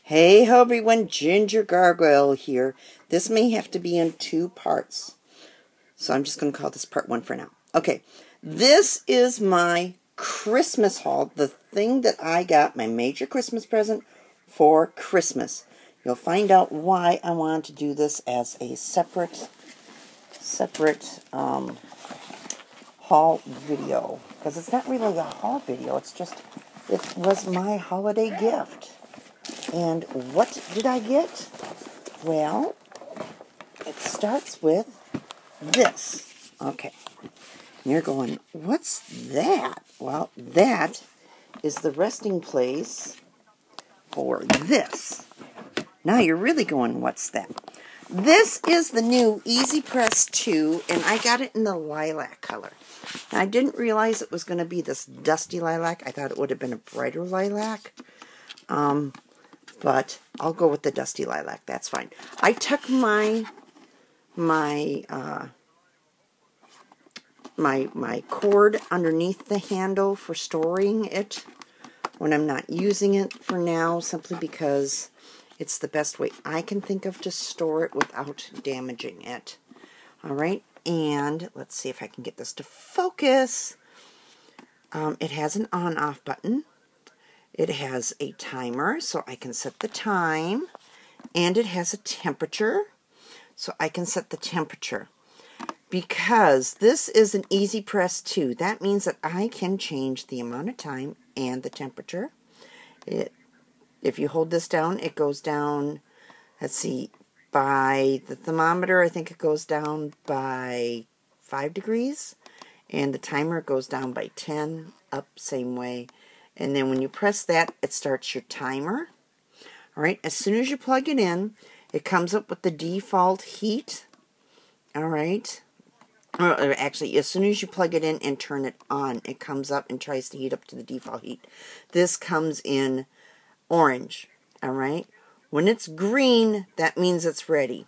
Hey everyone, Ginger Gargoyle here. This may have to be in 2 parts. So I'm just going to call this part 1 for now. Okay, this is my Christmas haul. The thing that I got, my major Christmas present for Christmas. You'll find out why I wanted to do this as a separate haul video. Because it's not really a haul video, it was my holiday gift. And what did I get? Well, it starts with this. Okay. And you're going, what's that? Well, that is the resting place for this. Now you're really going, what's that? This is the new Easy Press 2, and I got it in the lilac color. Now, I didn't realize it was going to be this dusty lilac. I thought it would have been a brighter lilac. But I'll go with the dusty lilac. That's fine. I tuck my cord underneath the handle for storing it when I'm not using it for now, simply because it's the best way I can think of to store it without damaging it. Alright, and let's see if I can get this to focus. It has an on-off button. It has a timer, so I can set the time. And it has a temperature, so I can set the temperature. Because this is an Easy Press 2, that means that I can change the amount of time and the temperature. If you hold this down, it goes down, let's see, by the thermometer, I think it goes down by 5 degrees. And the timer goes down by 10, up same way. And then when you press that, it starts your timer. Alright, as soon as you plug it in, it comes up with the default heat. Alright. Or actually, as soon as you plug it in and turn it on, it comes up and tries to heat up to the default heat. This comes in orange. Alright. When it's green, that means it's ready.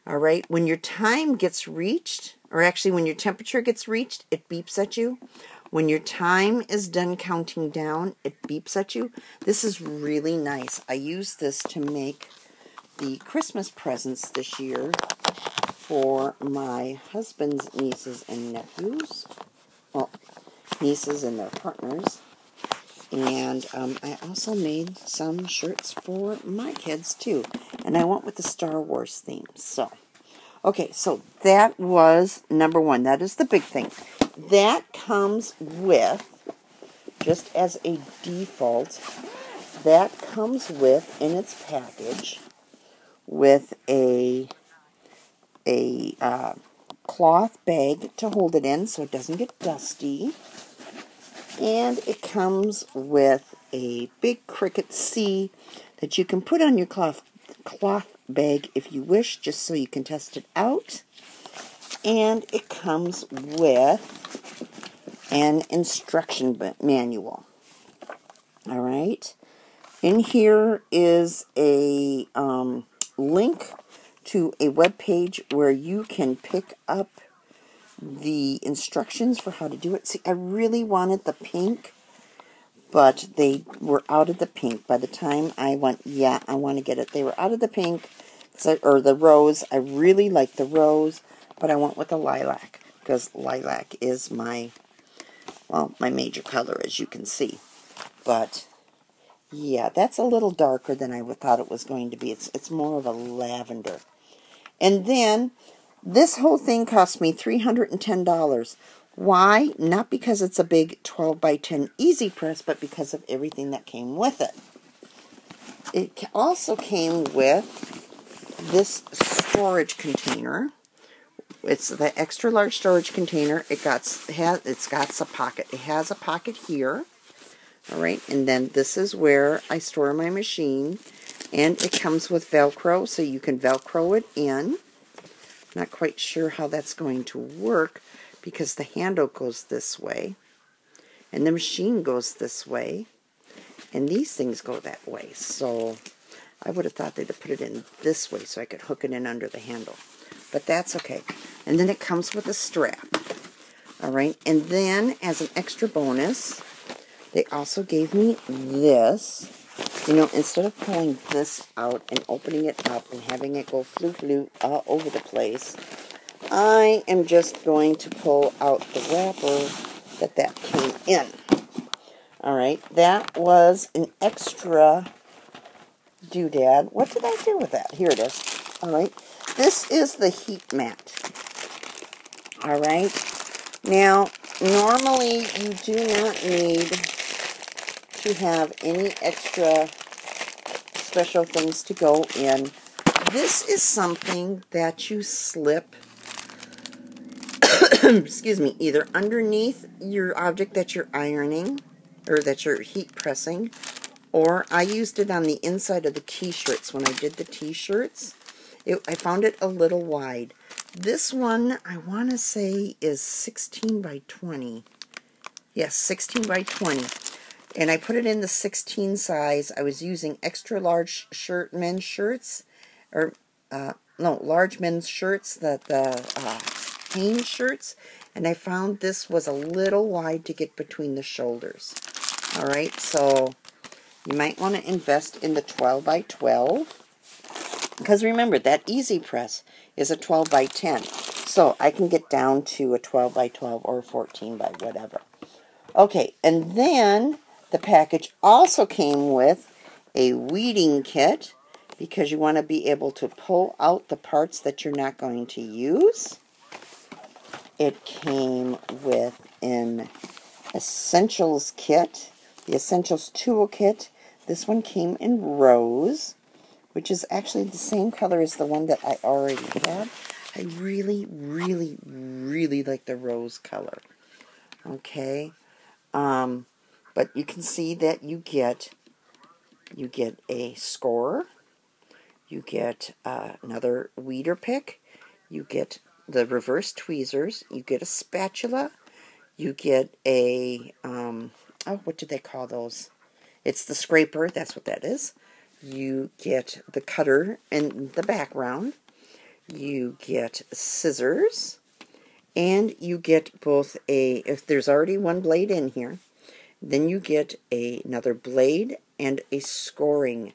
Alright. When your time gets reached, or actually when your temperature gets reached, it beeps at you. When your time is done counting down, it beeps at you. This is really nice. I used this to make the Christmas presents this year for my husband's nieces and nephews. Well, nieces and their partners. And I also made some shirts for my kids too. And I went with the Star Wars theme. So, okay, so that was number 1. That is the big thing. That comes with, just as a default, that comes with, in its package, with a cloth bag to hold it in so it doesn't get dusty. And it comes with a big Cricut C that you can put on your cloth bag if you wish, just so you can test it out. And it comes with an instruction manual. Alright. In here is a link to a web page where you can pick up the instructions for how to do it. See, I really wanted the pink, but they were out of the pink. By the time I went, yeah, I want to get it, they were out of the pink, or the rose. I really like the rose, but I went with the lilac, because lilac is my major color, as you can see. But, yeah, that's a little darker than I thought it was going to be. It's more of a lavender. And then, this whole thing cost me $310. Why? Not because it's a big 12 by 10 Easy Press, but because of everything that came with it. It also came with this storage container. It's the extra large storage container. It's got a pocket. It has a pocket here. Alright, and then this is where I store my machine. And it comes with Velcro, so you can Velcro it in. Not quite sure how that's going to work, because the handle goes this way. And the machine goes this way. And these things go that way. So I would have thought they'd have put it in this way so I could hook it in under the handle. But that's okay. And then it comes with a strap. Alright, and then as an extra bonus, they also gave me this. You know, instead of pulling this out and opening it up and having it go flute all over the place, I am just going to pull out the wrapper that came in. Alright, that was an extra doodad. What did I do with that? Here it is. Alright, this is the heat mat. Alright, now, normally you do not need to have any extra special things to go in. This is something that you slip excuse me, either underneath your object that you're ironing or that you're heat pressing, or I used it on the inside of the t-shirts when I did the t-shirts. I found it a little wide. This one, I want to say, is 16 by 20. Yes, 16 by 20. And I put it in the 16 size. I was using extra large men's shirts, or no, large men's shirts, the Hanes shirts, and I found this was a little wide to get between the shoulders. Alright, so you might want to invest in the 12 by 12, because remember, that Easy Press is a 12 by 10, so I can get down to a 12 by 12 or 14 by whatever. Okay, and then the package also came with a weeding kit, because you want to be able to pull out the parts that you're not going to use. It came with an Essentials kit, the Essentials tool kit. This one came in rose, which is actually the same color as the one that I already had. I really, really, really like the rose color. Okay, but you can see that you get a scorer, you get another weeder pick, you get the reverse tweezers, you get a spatula, you get a, what do they call those? It's the scraper, that's what that is. You get the cutter in the background, you get scissors, and you get both if there's already one blade in here, then you get another blade and a scoring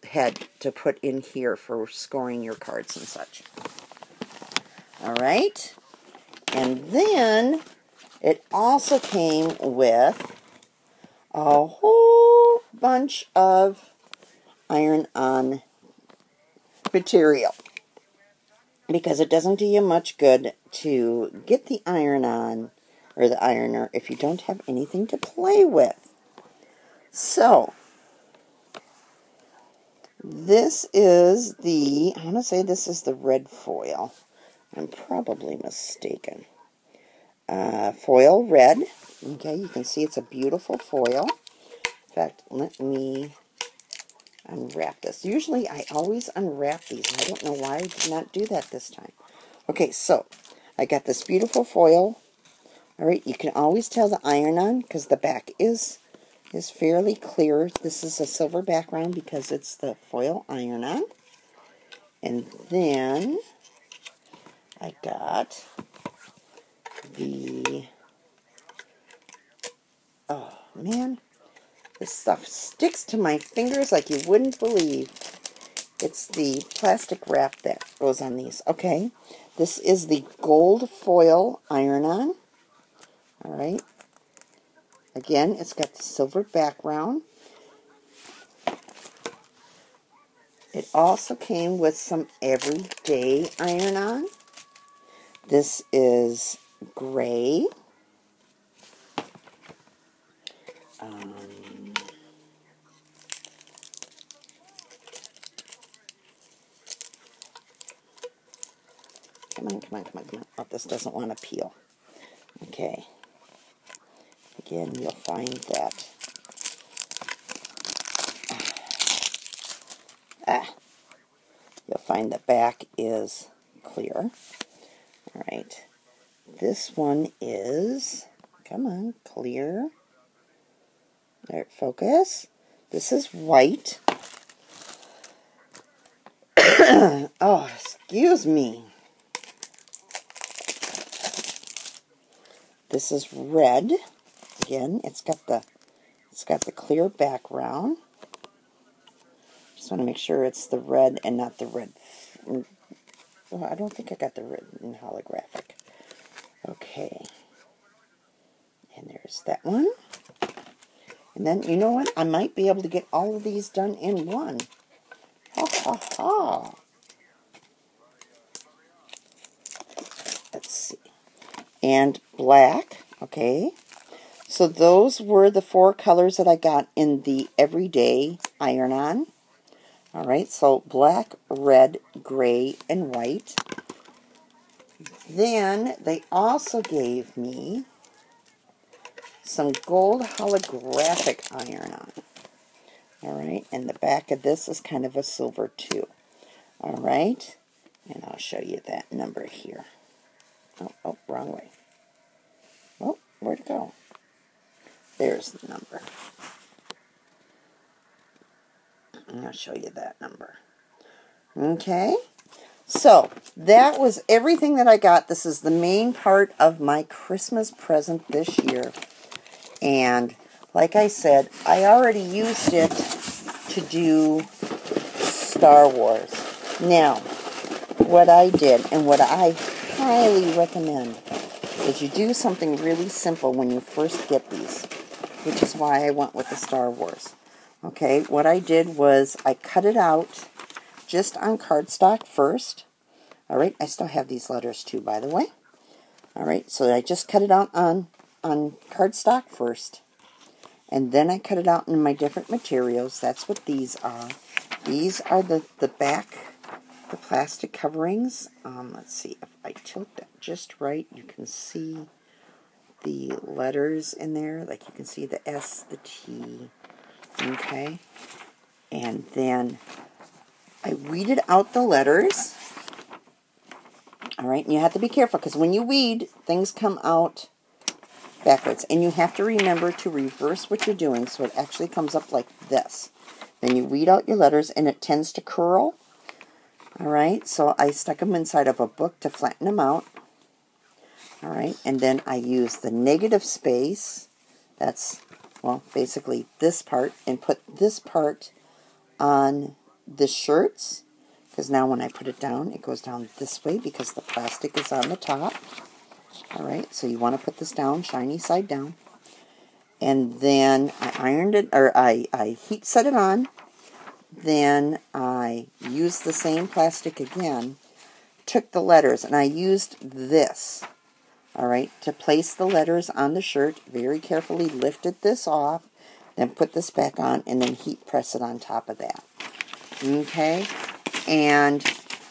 head to put in here for scoring your cards and such. Alright, and then it also came with a whole bunch of iron-on material, because it doesn't do you much good to get the iron-on, or the ironer, if you don't have anything to play with. So, this is the, I want to say this is the red foil. I'm probably mistaken. Foil red. Okay, you can see it's a beautiful foil. In fact, let me unwrap this. Usually I always unwrap these, and I don't know why I did not do that this time. Okay, so I got this beautiful foil. Alright, you can always tell the iron-on because the back is fairly clear. This is a silver background because it's the foil iron-on. And then I got the, oh man, this stuff sticks to my fingers like you wouldn't believe. It's the plastic wrap that goes on these. Okay, this is the gold foil iron-on. Alright, again, it's got the silver background. It also came with some everyday iron-on. This is gray. Come on, come on, come on, come on. Oh, this doesn't want to peel. Okay. Again, you'll find that. You'll find the back is clear. Alright. This one is, come on, clear. There, focus. This is white. Oh, excuse me. This is red. Again, it's got the clear background. Just want to make sure it's the red and not the red. Well, I don't think I got the red in holographic. Okay. And there's that one. And then, you know what? I might be able to get all of these done in one. Ha ha ha. Let's see. And black. Okay. So those were the 4 colors that I got in the everyday iron-on. Alright, so black, red, gray, and white. Then they also gave me some gold holographic iron-on. Alright, and the back of this is kind of a silver too. Alright, and I'll show you that number here. Oh, wrong way. Oh, where'd it go? There's the number. And I'll show you that number. Okay, so that was everything that I got. This is the main part of my Christmas present this year. And like I said, I already used it to do Star Wars. Now, what I did and what I highly recommend is you do something really simple when you first get these, which is why I went with the Star Wars. Okay, what I did was I cut it out just on cardstock first. Alright, I still have these letters too, by the way. Alright, so I just cut it out on cardstock first. And then I cut it out in my different materials. That's what these are. These are the back, the plastic coverings. Let's see, if I tilt that just right, you can see the letters in there. Like you can see the S, the T. Okay, and then I weeded out the letters. Alright, and you have to be careful because when you weed, things come out backwards. And you have to remember to reverse what you're doing so it actually comes up like this. Then you weed out your letters and it tends to curl. Alright, so I stuck them inside of a book to flatten them out. Alright, and then I used the negative space. That's, well, basically this part, and put this part on the shirts, because now when I put it down, it goes down this way because the plastic is on the top. Alright, so you want to put this down, shiny side down. And then I ironed it, or I heat set it on. Then I used the same plastic again, took the letters, and I used this. Alright, to place the letters on the shirt, very carefully lifted this off, then put this back on, and then heat press it on top of that. Okay, and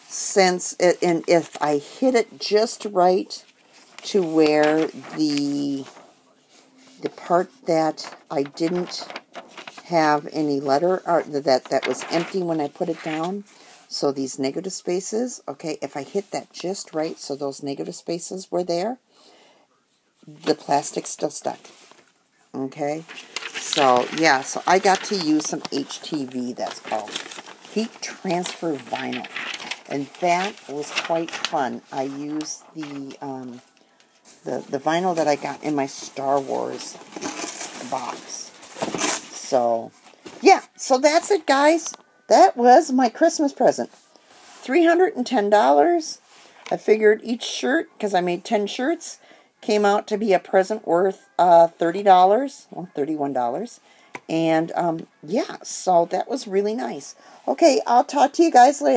since it, and if I hit it just right to where the part that I didn't have any letter, or that was empty when I put it down, so these negative spaces, okay, if I hit that just right so those negative spaces were there, the plastic still stuck. Okay, so yeah, so I got to use some HTV, that's called heat transfer vinyl, and that was quite fun. I used the vinyl that I got in my Star Wars box. So yeah, so that's it, guys. That was my Christmas present. $310. I figured each shirt, because I made 10 shirts, came out to be a present worth $30, well, $31. And yeah, so that was really nice. Okay, I'll talk to you guys later.